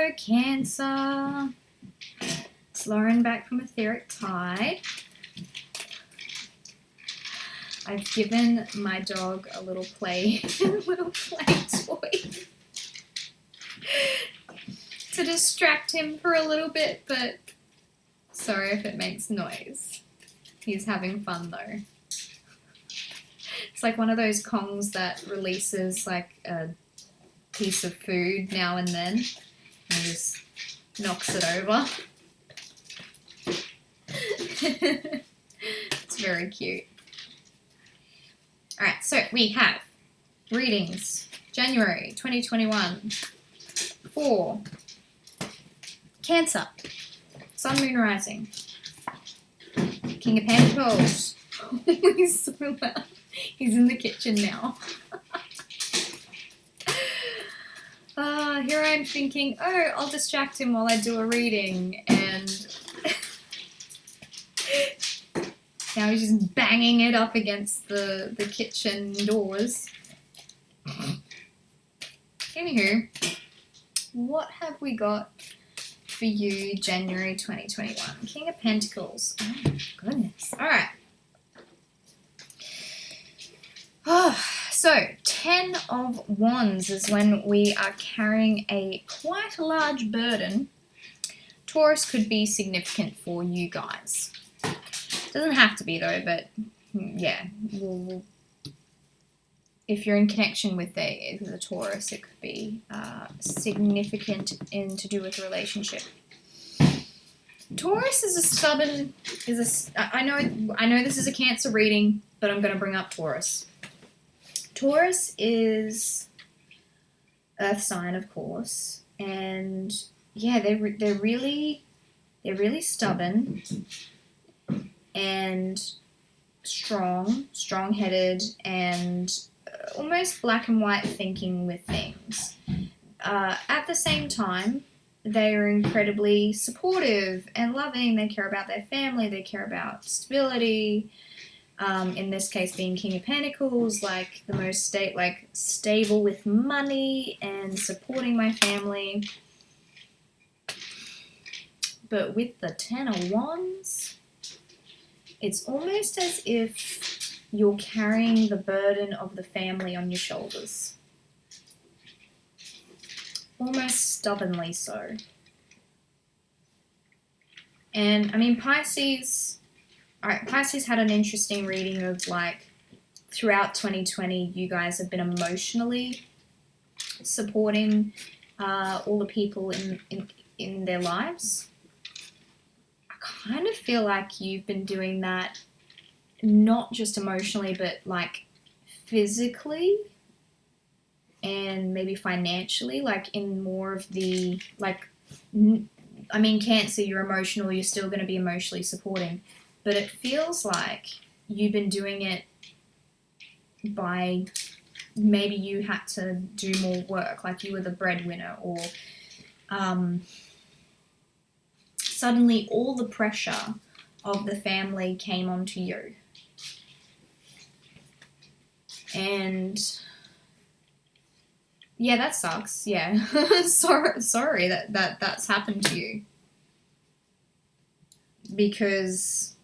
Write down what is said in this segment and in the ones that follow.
Hello, Cancer. It's Lauren back from Etheric Tide. I've given my dog a little play toy to distract him for a little bit, but sorry if it makes noise. He's having fun though. It's like one of those Kongs that releases like a piece of food now and then and just knocks it over. It's very cute. Alright, so we have readings January 2021 for Cancer, Sun, Moon, Rising, King of Pentacles. He's so loud. He's in the kitchen now. Here I'm thinking, oh, I'll distract him while I do a reading, and now he's just banging it up against the kitchen doors. Anywho, what have we got for you January 2021? King of Pentacles. Oh my goodness. Alright. So 10 of Wands is when we are carrying quite a large burden. Taurus could be significant for you guys. Doesn't have to be though, but yeah, if you're in connection with a Taurus, it could be significant to do with a relationship. Taurus is a stubborn. I know this is a Cancer reading, but I'm going to bring up Taurus. Taurus is Earth sign, of course, and yeah, they're really stubborn and strong-headed, and almost black and white thinking with things. At the same time, they are incredibly supportive and loving. They care about their family. They care about stability. In this case, being King of Pentacles, like the most stable with money and supporting my family. But with the 10 of Wands, it's almost as if you're carrying the burden of the family on your shoulders. Almost stubbornly so. And I mean, Pisces had an interesting reading of like throughout 2020, you guys have been emotionally supporting all the people in their lives. I kind of feel like you've been doing that not just emotionally, but like physically and maybe financially, like in more of the, like, I mean, Cancer, you're emotional, you're still going to be emotionally supporting, but it feels like you've been doing it by, maybe you had to do more work, like you were the breadwinner, or suddenly all the pressure of the family came onto you. And yeah, that sucks. Yeah. sorry that's happened to you. Because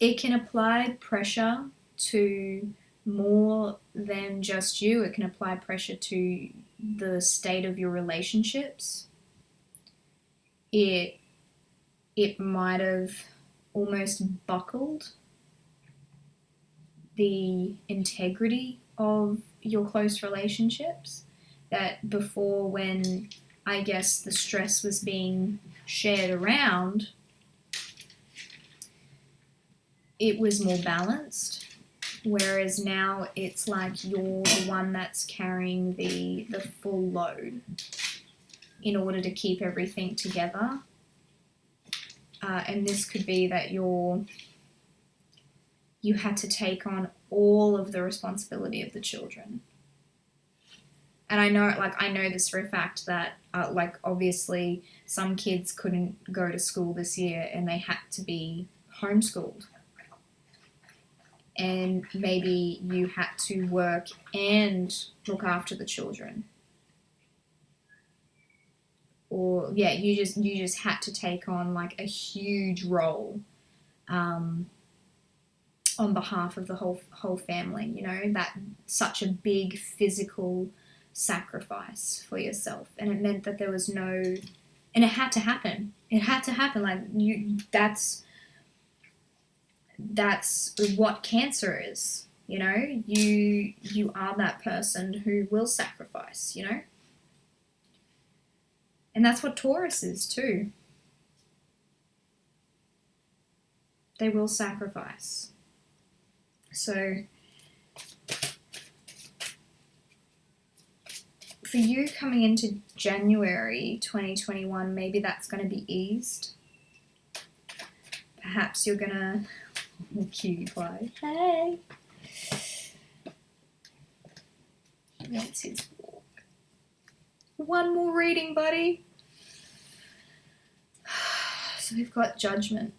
it can apply pressure to more than just you. It can apply pressure to the state of your relationships. It might have almost buckled the integrity of your close relationships, that before, when I guess the stress was being shared around, it was more balanced, whereas now it's like you're the one that's carrying the full load in order to keep everything together. And this could be that you had to take on all of the responsibility of the children. And I know this for a fact that, obviously some kids couldn't go to school this year and they had to be homeschooled. And maybe you had to work and look after the children. or yeah, you just had to take on like a huge role on behalf of the whole family, you know, that such a big physical sacrifice for yourself. And it meant that there was no, and it had to happen. It had to happen. Like that's what cancer is, you know. You are that person who will sacrifice, you know. And that's what Taurus is too. They will sacrifice. So for you coming into January 2021, maybe that's going to be eased. Perhaps you're going to... Cutie pie. Hey! That's his walk. One more reading, buddy. So we've got Judgment.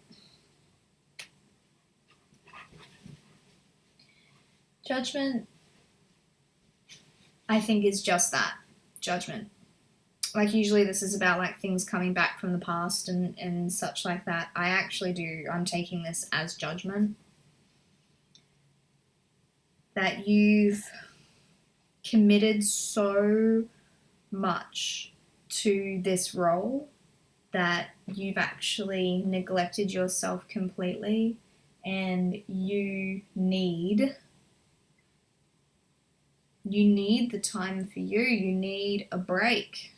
Judgment, I think, is just that. Judgment. Like, usually this is about like things coming back from the past and such like that. I'm taking this as judgment. That you've committed so much to this role that you've actually neglected yourself completely, and you need the time for you. You need a break.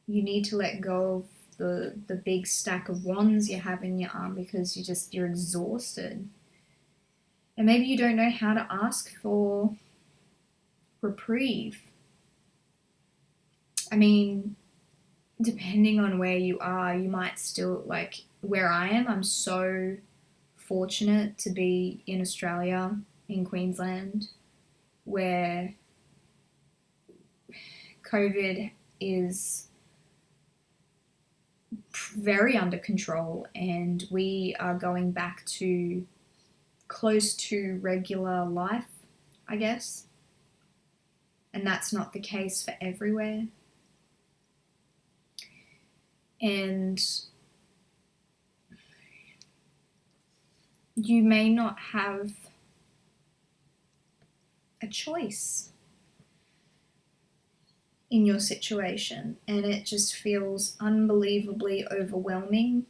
You need to let go of the big stack of wands you have in your arm because you're exhausted. And maybe you don't know how to ask for reprieve. I mean, depending on where you are, you might still, like where I am, I'm so fortunate to be in Australia, in Queensland, where COVID is very under control and we are going back to close to regular life, I guess. And that's not the case for everywhere. And you may not have a choice in your situation, and it just feels unbelievably overwhelming.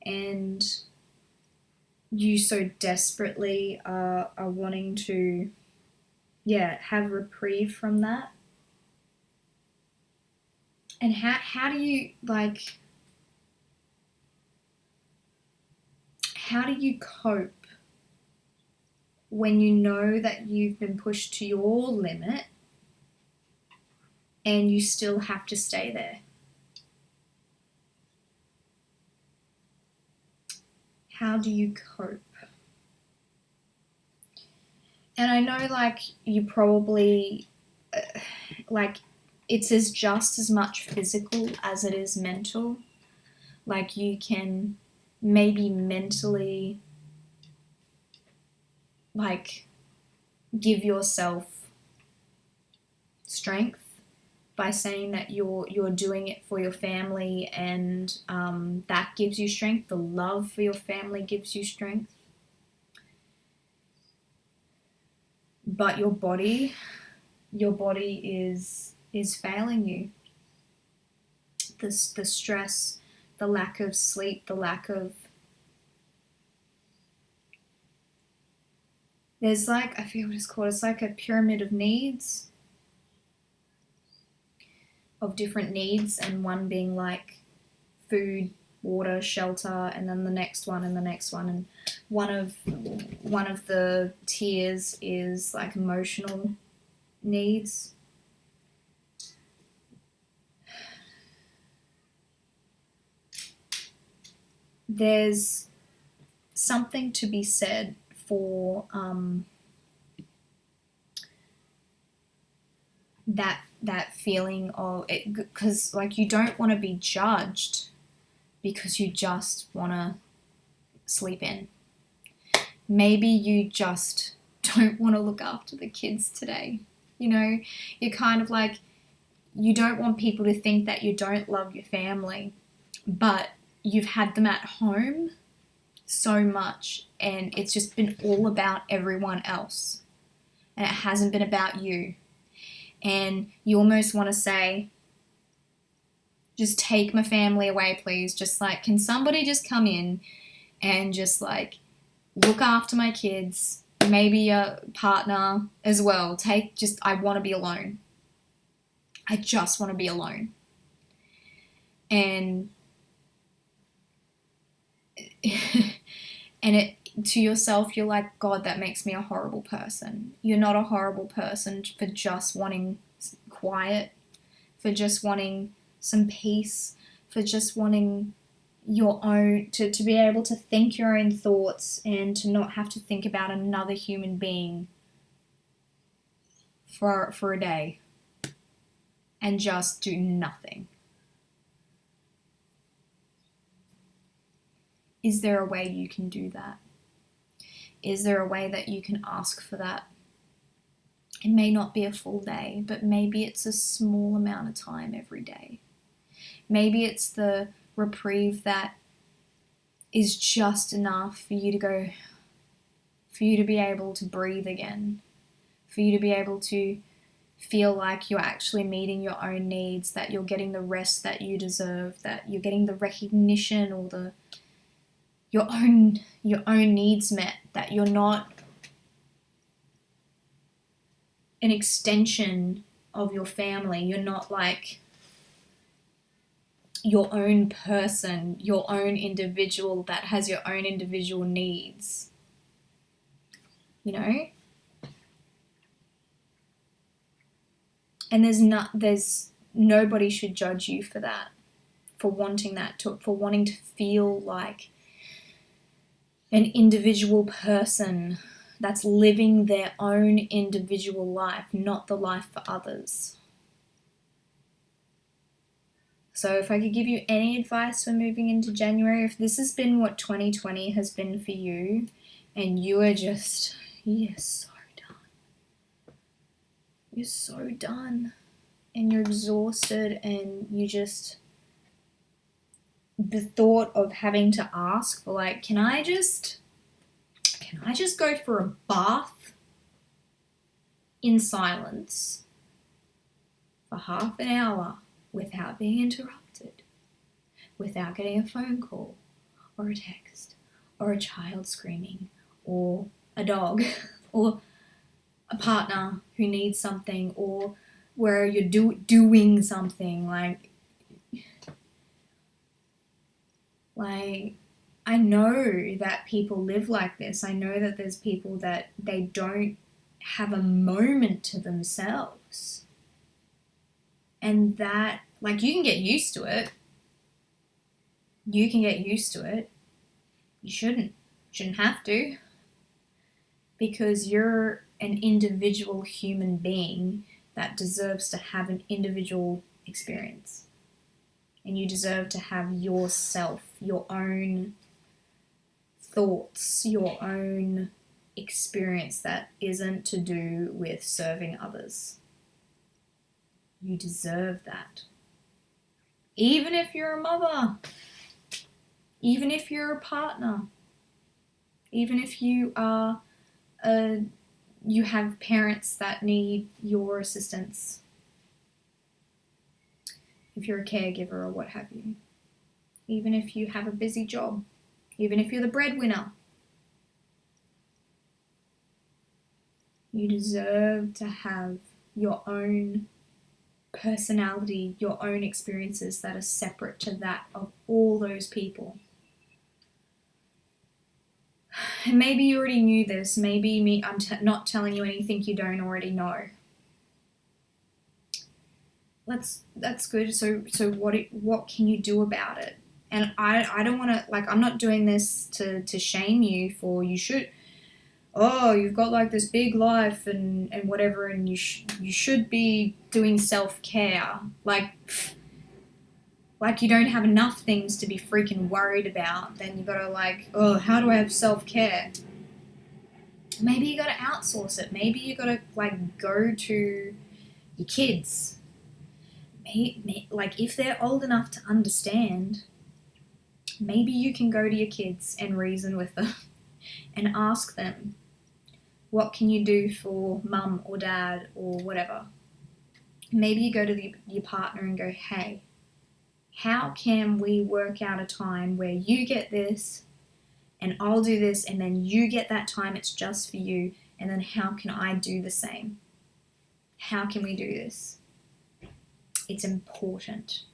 And you so desperately are wanting to, have reprieve from that. And how do you, like, how do you cope when you know that you've been pushed to your limit and you still have to stay there? How do you cope? And I know, like, you probably, it's just as much physical as it is mental. Like, you can maybe mentally, like, give yourself strength by saying that you're doing it for your family, and that gives you strength. The love for your family gives you strength. But your body is failing you. The stress, the lack of sleep, the lack of... There's like, I forget what it's called, it's like a pyramid of needs, of different needs, and one being like food, water, shelter, and then the next one and the next one. And one of the tiers is like emotional needs. There's something to be said for that feeling of it, because like you don't want to be judged because you just want to sleep in. Maybe you just don't want to look after the kids today. You know, you're kind of like, you don't want people to think that you don't love your family, but you've had them at home so much and it's just been all about everyone else and it hasn't been about you. And you almost want to say, just take my family away, please. Just like, can somebody just come in and just like look after my kids, maybe a partner as well. I want to be alone. I just want to be alone. And to yourself, you're like, God, that makes me a horrible person. You're not a horrible person for just wanting quiet, for just wanting some peace, for just wanting your own, to be able to think your own thoughts and to not have to think about another human being for a day and just do nothing. Is there a way you can do that? Is there a way that you can ask for that? It may not be a full day, but maybe it's a small amount of time every day. Maybe it's the reprieve that is just enough for you to be able to breathe again, for you to be able to feel like you're actually meeting your own needs, that you're getting the rest that you deserve, that you're getting the recognition or your own needs met, that you're not an extension of your family. You're not like your own person, your own individual that has your own individual needs. You know? And there's nobody should judge you for that, for wanting to feel like an individual person that's living their own individual life, not the life for others. So if I could give you any advice for moving into January, if this has been what 2020 has been for you, and you are just, you're so done. You're so done. And you're exhausted and you just, the thought of having to ask for like, can I just go for a bath in silence for half an hour without being interrupted, without getting a phone call or a text or a child screaming or a dog or a partner who needs something, or where you're doing something like I know that people live like this. I know that there's people that they don't have a moment to themselves. And that, like, you can get used to it. You can get used to it. You shouldn't have to. Because you're an individual human being that deserves to have an individual experience. And you deserve to have yourself, your own thoughts, your own experience that isn't to do with serving others. You deserve that. Even if you're a mother, even if you're a partner, even if you are you have parents that need your assistance, if you're a caregiver or what have you, even if you have a busy job, even if you're the breadwinner, you deserve to have your own personality, your own experiences that are separate to that of all those people. And maybe you already knew this. Maybe I'm not telling you anything you don't already know. That's good. So what can you do about it? And I don't want to, like, I'm not doing this to shame you for you should. Oh, you've got like this big life and whatever, and you should be doing self-care. Like you don't have enough things to be freaking worried about. Then you gotta like, oh, how do I have self-care? Maybe you got to outsource it. Maybe you got to like go to your kids. Like if they're old enough to understand, maybe you can go to your kids and reason with them and ask them, what can you do for mum or dad or whatever? Maybe you go to your partner and go, hey, how can we work out a time where you get this and I'll do this, and then you get that time, it's just for you, and then how can I do the same? How can we do this? It's important.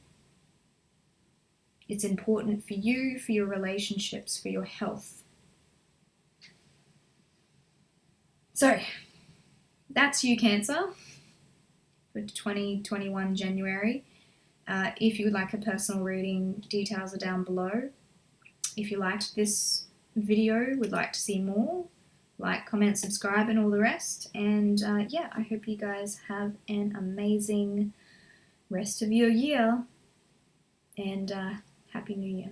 It's important for you, for your relationships, for your health. So, that's you, Cancer, for 2021 January. If you would like a personal reading, details are down below. If you liked this video, would like to see more, like, comment, subscribe, and all the rest. And yeah, I hope you guys have an amazing rest of your year, and Happy New Year.